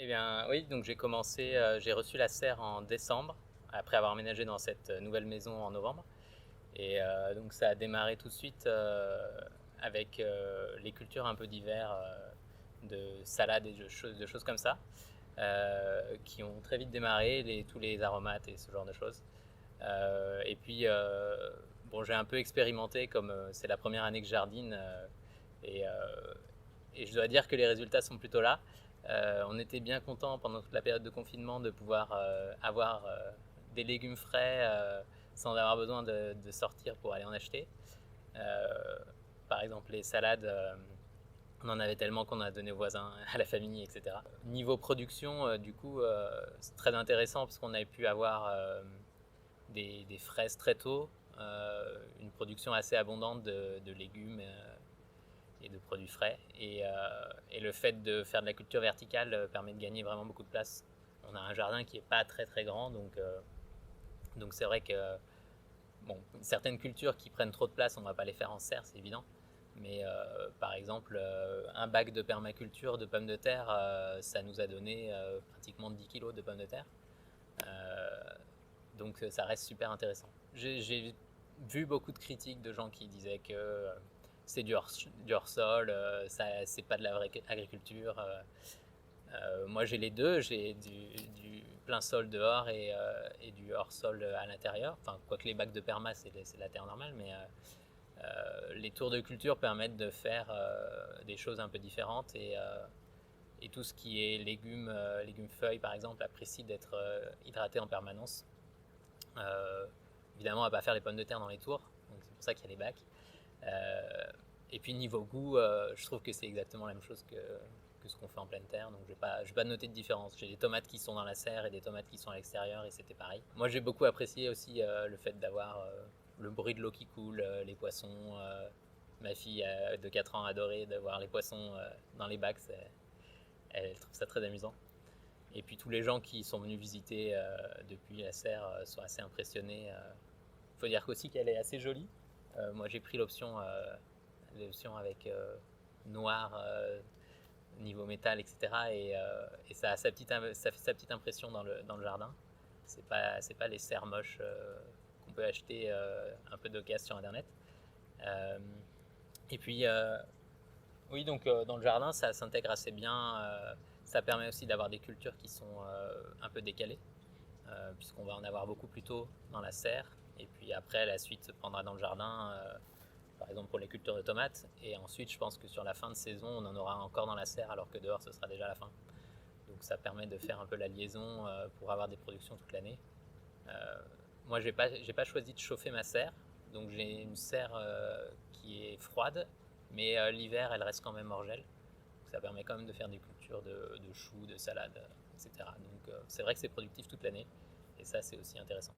Eh bien, oui, donc j'ai reçu la serre en décembre, après avoir emménagé dans cette nouvelle maison en novembre. Et donc ça a démarré tout de suite avec les cultures un peu d'hiver, de salades et de choses comme ça, qui ont très vite démarré, tous les aromates et ce genre de choses. Et puis, bon, j'ai un peu expérimenté, comme c'est la première année que je jardine, et, euh, et je dois dire que les résultats sont plutôt là. On était bien content pendant toute la période de confinement de pouvoir avoir des légumes frais sans avoir besoin de sortir pour aller en acheter. Euh, Par exemple, les salades, on en avait tellement qu'on a donné aux voisins, à la famille, etc. Niveau production, du coup, c'est très intéressant parce qu'on avait pu avoir des fraises très tôt, une production assez abondante de légumes et de produits frais. Et le fait de faire de la culture verticale permet de gagner vraiment beaucoup de place. On a un jardin qui n'est pas très très grand, donc c'est vrai que bon, certaines cultures qui prennent trop de place, on ne va pas les faire en serre, c'est évident. Mais par exemple, un bac de permaculture de pommes de terre, ça nous a donné pratiquement 10 kilos de pommes de terre. Euh, donc ça reste super intéressant. J'ai vu beaucoup de critiques de gens qui disaient que c'est du hors sol, c'est pas de la vraie agriculture. Moi j'ai les deux, j'ai du plein sol dehors et du hors sol à l'intérieur. Enfin, quoique les bacs de perma c'est la terre normale, mais les tours de culture permettent de faire des choses un peu différentes et tout ce qui est légumes feuilles par exemple apprécie d'être hydraté en permanence. Euh, Évidemment, on va pas faire les pommes de terre dans les tours, donc c'est pour ça qu'il y a les bacs. Euh, et puis niveau goût, je trouve que c'est exactement la même chose que ce qu'on fait en pleine terre, donc je vais pas noter de différence. J'ai des tomates qui sont dans la serre et des tomates qui sont à l'extérieur et c'était pareil. Moi j'ai beaucoup apprécié aussi le fait d'avoir le bruit de l'eau qui coule, les poissons. Ma fille de 4 ans adorait de voir les poissons dans les bacs, elle trouve ça très amusant. Et puis tous les gens qui sont venus visiter depuis la serre sont assez impressionnés. Il faut dire aussi qu'elle est assez jolie. Moi j'ai pris l'option avec noir, niveau métal, etc. Et ça, a ça fait sa petite impression dans le jardin. C'est pas les serres moches qu'on peut acheter un peu d'occasion sur internet. Euh, et puis oui, donc dans le jardin, ça s'intègre assez bien. Ça permet aussi d'avoir des cultures qui sont un peu décalées, puisqu'on va en avoir beaucoup plus tôt dans la serre. Et puis après, la suite se prendra dans le jardin, par exemple pour les cultures de tomates. Et ensuite, je pense que sur la fin de saison, on en aura encore dans la serre, alors que dehors, ce sera déjà la fin. Donc ça permet de faire un peu la liaison pour avoir des productions toute l'année. Euh, Moi, j'ai pas choisi de chauffer ma serre. Donc j'ai une serre qui est froide, mais l'hiver, elle reste quand même hors gel. Donc ça permet quand même de faire des cultures de choux, de salades, etc. Donc c'est vrai que c'est productif toute l'année. Et ça, c'est aussi intéressant.